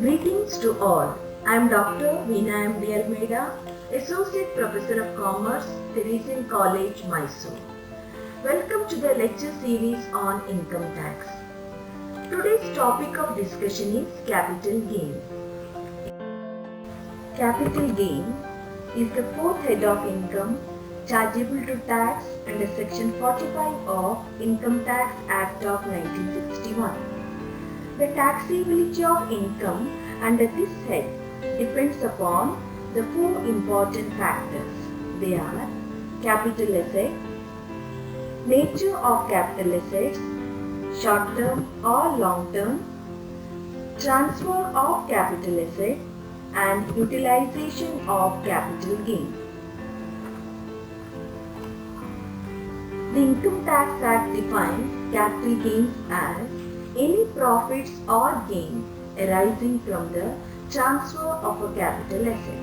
Greetings to all. I am Dr. Veena M. D. Almeida, Associate Professor of Commerce, Theresin College, Mysore. Welcome to the lecture series on income tax. Today's topic of discussion is capital gain. Capital gain is the fourth head of income chargeable to tax under Section 45 of Income Tax Act of 1961. The taxability of income under this head depends upon the four important factors. They are capital asset, nature of capital assets, short term or long term, transfer of capital asset, and utilization of capital gain. The Income Tax Act defines capital gains as any profits or gain arising from the transfer of a capital asset.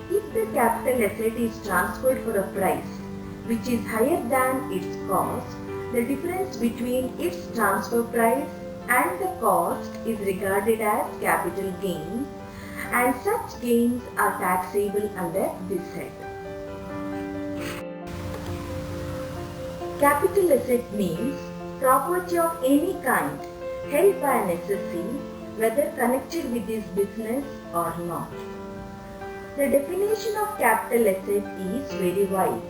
If the capital asset is transferred for a price which is higher than its cost, the difference between its transfer price and the cost is regarded as capital gain, and such gains are taxable under this head. Capital asset means property of any kind held by an assessee, whether connected with his business or not. The definition of capital asset is very wide.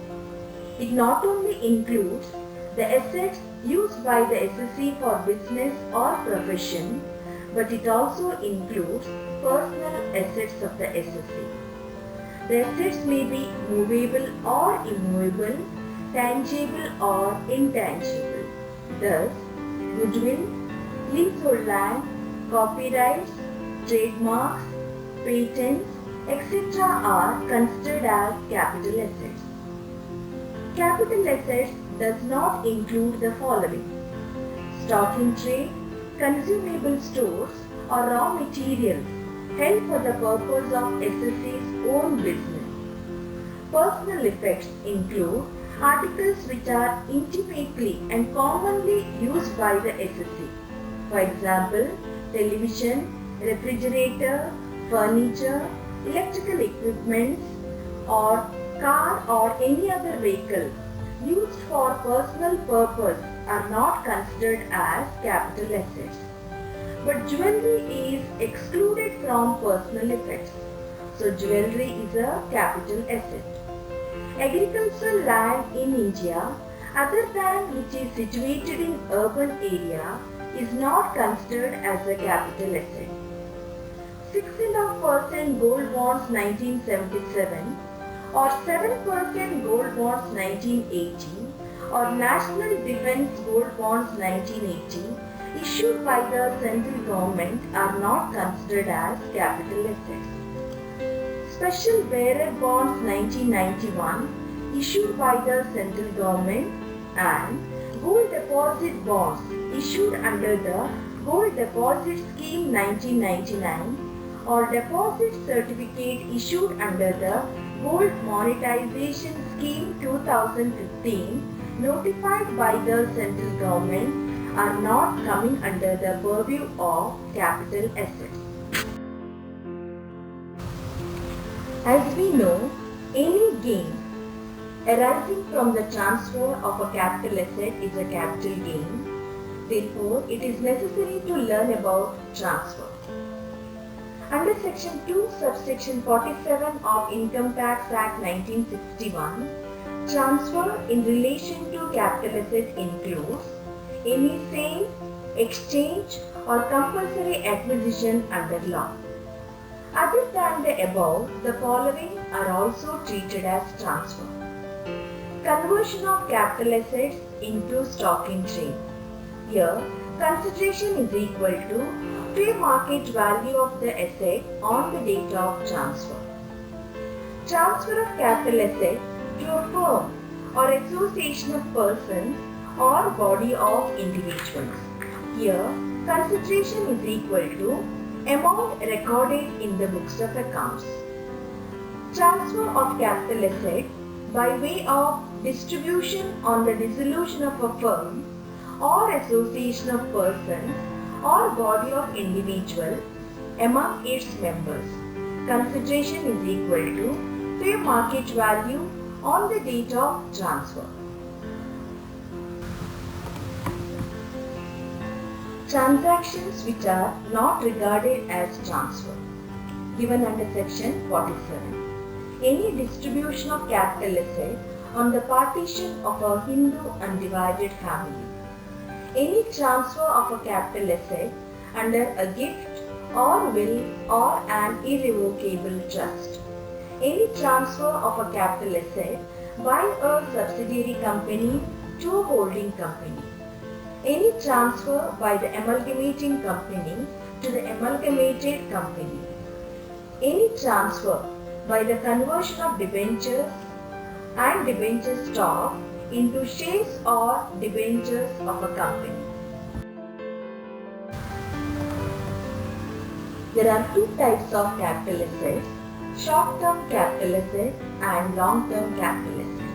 It not only includes the assets used by the assessee for business or profession, but it also includes personal assets of the assessee. The assets may be movable or immovable, tangible or intangible. Thus, goodwill, leasehold land, copyrights, trademarks, patents, etc. are considered as capital assets. Capital assets does not include the following: stock in trade, consumable stores or raw materials held for the purpose of assessee's own business. Personal effects include articles which are intimately and commonly used by the assessee. For example, television, refrigerator, furniture, electrical equipment, or car or any other vehicle used for personal purpose are not considered as capital assets. But jewelry is excluded from personal effects. So jewelry is a capital asset. Agricultural land in India, other than which is situated in urban area, is not considered as a capital asset. 6.5% gold bonds 1977 or 7% gold bonds 1980 or National Defence Gold Bonds 1980 issued by the central government are not considered as capital assets. Special Bearer Bonds 1991 issued by the central government and Gold Deposit Bonds issued under the Gold Deposit Scheme 1999 or Deposit Certificate issued under the Gold Monetization Scheme 2015 notified by the central government are not coming under the purview of capital assets. As we know, any gain arising from the transfer of a capital asset is a capital gain. Therefore, it is necessary to learn about transfer. Under Section 2, Subsection 47 of Income Tax Act 1961, transfer in relation to capital asset includes any sale, exchange or compulsory acquisition under law. Other than the above, the following are also treated as transfer. Conversion of capital assets into stock in trade. Here, consideration is equal to fair market value of the asset on the date of transfer. Transfer of capital asset to a firm or association of persons or body of individuals. Here, consideration is equal to amount recorded in the books of accounts. Transfer of capital asset by way of distribution on the dissolution of a firm or association of persons or body of individuals among its members. Consideration is equal to fair market value on the date of transfer. Transactions which are not regarded as transfer. Given under section 47. Any distribution of capital asset on the partition of a Hindu undivided family. Any transfer of a capital asset under a gift or will or an irrevocable trust. Any transfer of a capital asset by a subsidiary company to a holding company. Any transfer by the amalgamating company to the amalgamated company. Any transfer by the conversion of debentures and debenture stock into shares or debentures of a company. There are two types of capital assets, short-term capital asset and long-term capital asset.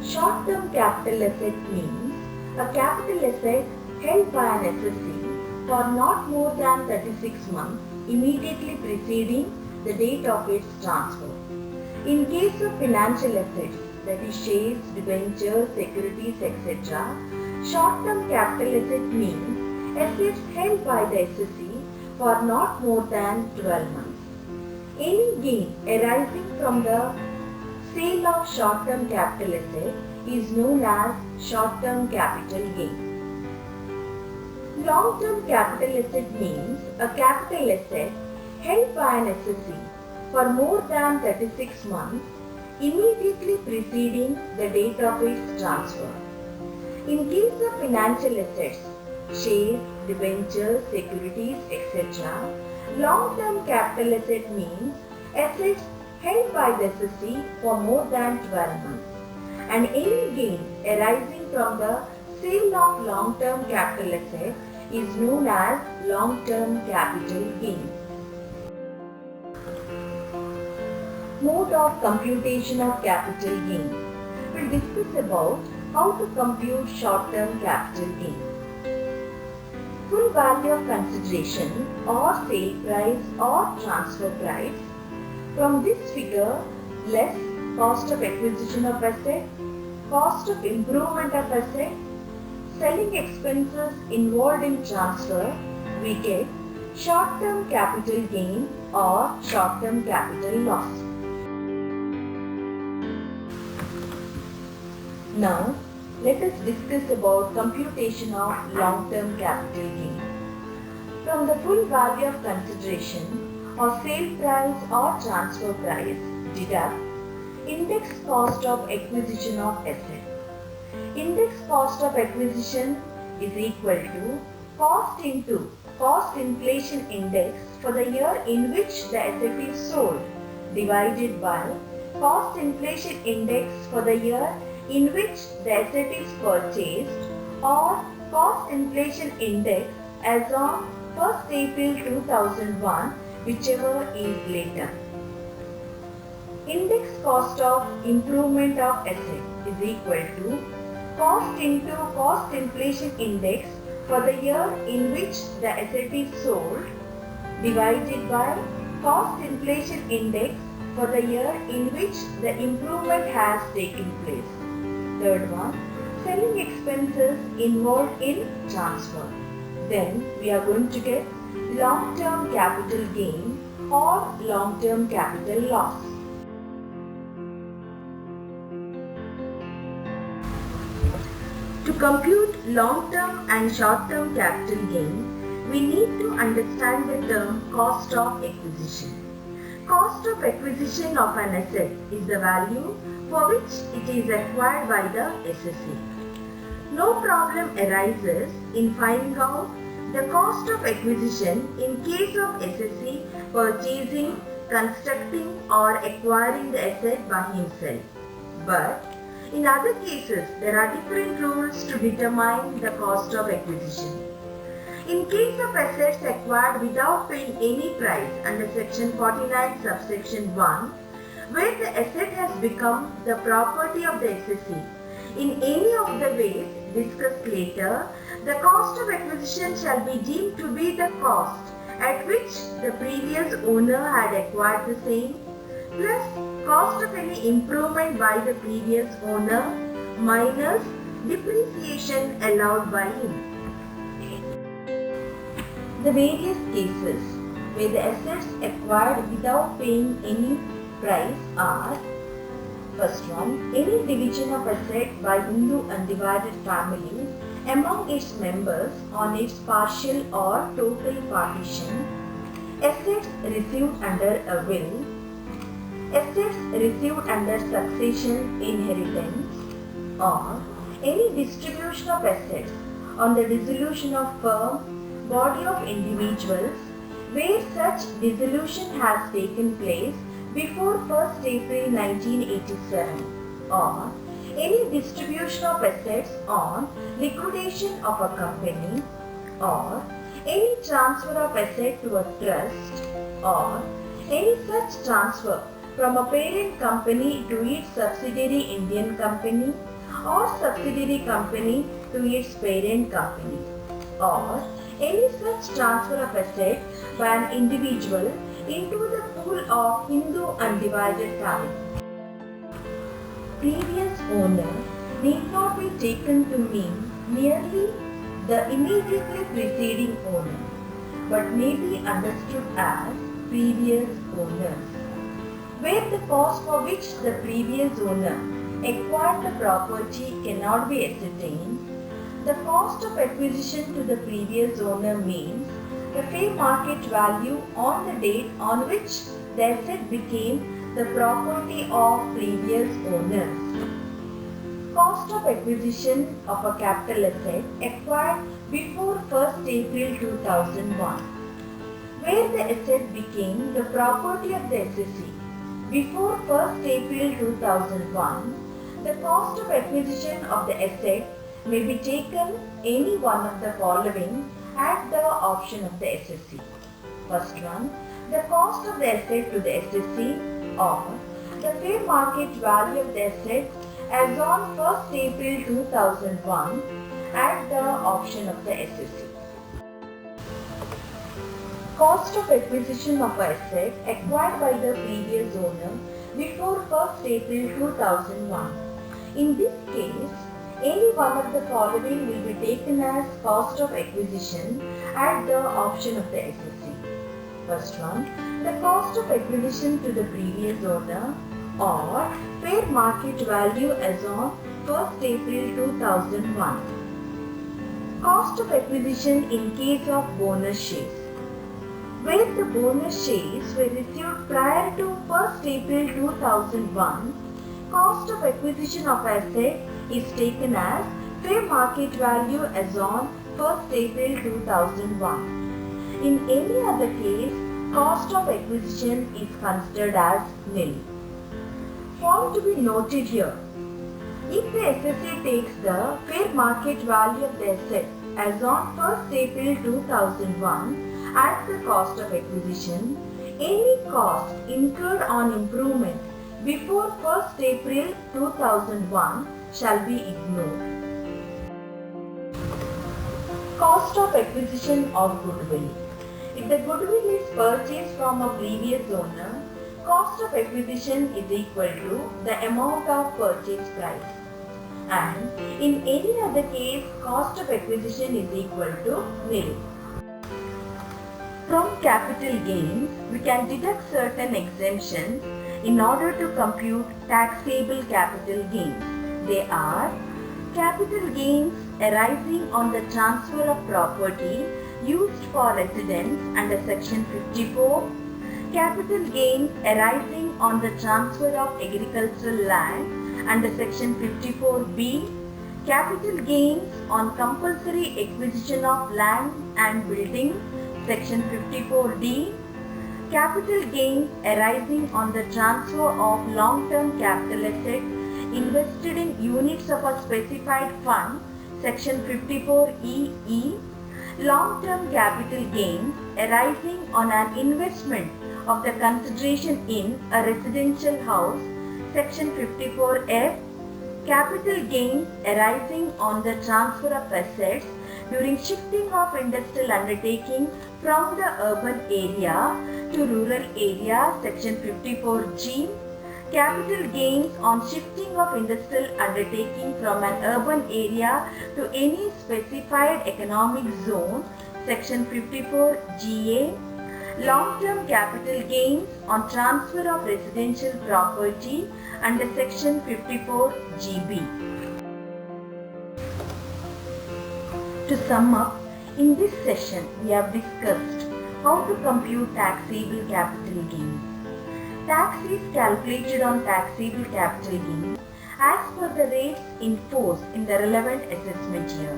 Short-term capital asset means a capital asset held by an assessee for not more than 36 months immediately preceding the date of its transfer. In case of financial assets, that is shares, debentures, securities, etc., short-term capital asset means assets held by the assessee for not more than 12 months. Any gain arising from the sale of short-term capital asset is known as short-term capital gain. Long-term capital asset means a capital asset held by an assessee for more than 36 months immediately preceding the date of its transfer. In case of financial assets, shares, debentures, securities, etc., long-term capital asset means assets held by the assessee for more than 12 months, and any gain arising from the sale of long-term capital asset is known as long-term capital gain. Mode of computation of capital gain. We'll discuss about how to compute short-term capital gain. Full value of consideration or sale price or transfer price. From this figure, less cost of acquisition of asset, cost of improvement of asset, selling expenses involved in transfer, we get short-term capital gain or short-term capital loss. Now, let us discuss about computation of long-term capital gain. From the full value of consideration or sale price or transfer price, deduct index cost of acquisition of asset. Index cost of acquisition is equal to cost into cost inflation index for the year in which the asset is sold divided by cost inflation index for the year in which the asset is purchased or cost inflation index as on 1st April 2001, whichever is later. Index cost of improvement of asset is equal to cost into cost inflation index for the year in which the asset is sold divided by cost inflation index for the year in which the improvement has taken place. Third one, selling expenses involved in transfer. Then we are going to get long-term capital gain or long-term capital loss. To compute long-term and short-term capital gain, we need to understand the term cost of acquisition. Cost of acquisition of an asset is the value for which it is acquired by the assessee. No problem arises in finding out the cost of acquisition in case of assessee purchasing, constructing or acquiring the asset by himself. But in other cases, there are different rules to determine the cost of acquisition. In case of assets acquired without paying any price under section 49 subsection 1, where the asset has become the property of the assessee in any of the ways discussed later, the cost of acquisition shall be deemed to be the cost at which the previous owner had acquired the same, plus cost of any improvement by the previous owner minus depreciation allowed by him. The various cases where the assets acquired without paying any price are: first one, any division of asset by Hindu undivided family among its members on its partial or total partition, assets received under a will, assets received under succession inheritance, or any distribution of assets on the dissolution of firm, body of individuals, where such dissolution has taken place before 1st April 1987, or any distribution of assets on liquidation of a company, or any transfer of asset to a trust, or any such transfer from a parent company to its subsidiary Indian company or subsidiary company to its parent company, or any such transfer of asset by an individual into the pool of Hindu undivided family. Previous owner need not be taken to mean merely the immediately preceding owner, but may be understood as previous owners, where the cost for which the previous owner acquired the property cannot be ascertained. The cost of acquisition to the previous owner means the fair market value on the date on which the asset became the property of previous owners. Cost of acquisition of a capital asset acquired before 1st April 2001, where the asset became the property of the SSC before 1st April 2001. The cost of acquisition of the asset may be taken any one of the following at the option of the SSC. First one, the cost of the asset to the SSC, or the fair market value of the asset as on 1st April 2001 at the option of the SSC. Cost of acquisition of asset acquired by the previous owner before 1st April 2001. In this case, any one of the following will be taken as cost of acquisition at the option of the SSC. First one, the cost of acquisition to the previous owner, or fair market value as on 1st April 2001. Cost of acquisition in case of bonus shares, where the bonus shares were received prior to 1st April 2001, cost of acquisition of asset is taken as fair market value as on 1st April 2001. In any other case, cost of acquisition is considered as nil. Point to be noted here: if the SSA takes the fair market value of the asset as on 1st April 2001 as the cost of acquisition, any cost incurred on improvement before 1st April 2001 shall be ignored. Cost of acquisition of goodwill. If the goodwill is purchased from a previous owner, cost of acquisition is equal to the amount of purchase price. And in any other case, cost of acquisition is equal to nil. From capital gains, we can deduct certain exemptions in order to compute taxable capital gains. They are: capital gains arising on the transfer of property used for residence under section 54, capital gains arising on the transfer of agricultural land under section 54B, capital gains on compulsory acquisition of land and building section 54D, capital gains arising on the transfer of long-term capital assets invested in units of a specified fund, section 54EE, long-term capital gains arising on an investment of the consideration in a residential house, section 54F, capital gains arising on the transfer of assets during shifting of industrial undertaking from the urban area to rural area, section 54G. Capital gains on shifting of industrial undertaking from an urban area to any specified economic zone, section 54GA. Long-term capital gains on transfer of residential property under section 54GB. To sum up, in this session we have discussed how to compute taxable capital gains. Tax is calculated on taxable capital gain as per the rates in force in the relevant assessment year.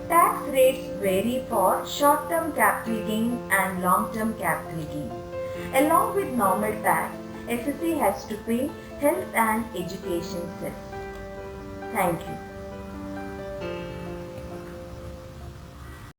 Tax rates vary for short-term capital gain and long-term capital gain. Along with normal tax, SSC has to pay health and education cess. Thank you.